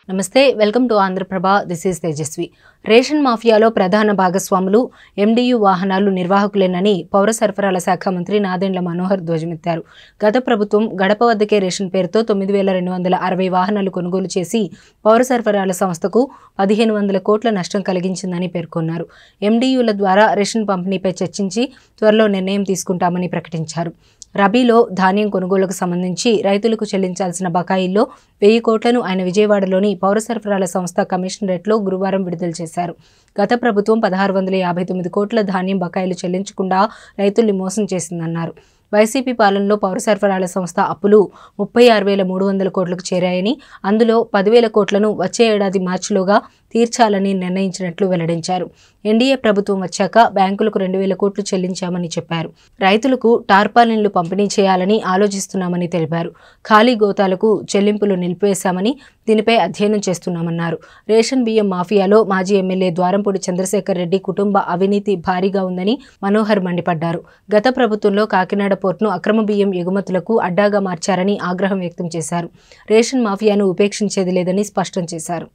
నమస్తే, welcome to Andhra Prabha. This is Tejaswi. Ration మాఫియాలో ప్రధాన భాగస్వాములు ఎండియు వాహనాలు నిర్వాహకులేనని పౌర సరఫరాల శాఖ మంత్రి నాదెండ్ల మనోహర్ ధ్వజమెత్తారు. గత ప్రభుత్వం గడప వద్దకే రేషన్ పేరుతో 9,260 వాహనాలు కొనుగోలు చేసి పౌర సరఫరాల సంస్థకు 1,500 కోట్ల నష్టం కలిగించిందని పేర్కొన్నారు. ఎండియుల ద్వారా రేషన్ పంపిణీపై చర్చించి త్వరలో నిర్ణయం తీసుకుంటామని ప్రకటించారు. రబీలో ధాన్యం కొనుగోలుకు సంబంధించి రైతులకు చెల్లించాల్సిన బకాయిల్లో 1,000 కోట్లను ఆయన విజయవాడలోని పౌర సరఫరాల సంస్థ కమిషనరేట్లో గురువారం విడుదల చేశారు. గత ప్రభుత్వం 1,659 కోట్ల ధాన్యం బకాయిలు చెల్లించకుండా రైతుల్ని మోసం చేసిందన్నారు. వైసీపీ పాలనలో పౌర సరఫరాల సంస్థ అప్పులు 36,300 కోట్లకు చేరాయని, అందులో 10,000 కోట్లను వచ్చే ఏడాది మార్చిలోగా తీర్చాలని నిర్ణయించినట్లు వెల్లడించారు. ఎన్డీఏ ప్రభుత్వం వచ్చాక బ్యాంకులకు 2,000 కోట్లు చెల్లించామని చెప్పారు. రైతులకు టార్పాలిన్లు పంపిణీ చేయాలని ఆలోచిస్తున్నామని తెలిపారు. ఖాళీ గోతాలకు చెల్లింపులు నిలిపివేశామని, దీనిపై అధ్యయనం చేస్తున్నామన్నారు. రేషన్ బియ్యం మాఫియాలో మాజీ ఎమ్మెల్యే ద్వారంపూడి చంద్రశేఖర్ రెడ్డి కుటుంబ అవినీతి భారీగా ఉందని మనోహర్ మండిపడ్డారు. గత ప్రభుత్వంలో కాకినాడ పోర్టును అక్రమ బియ్యం ఎగుమతులకు అడ్డాగా మార్చారని ఆగ్రహం వ్యక్తం చేశారు. రేషన్ మాఫియాను ఉపేక్షించేది లేదని స్పష్టం చేశారు.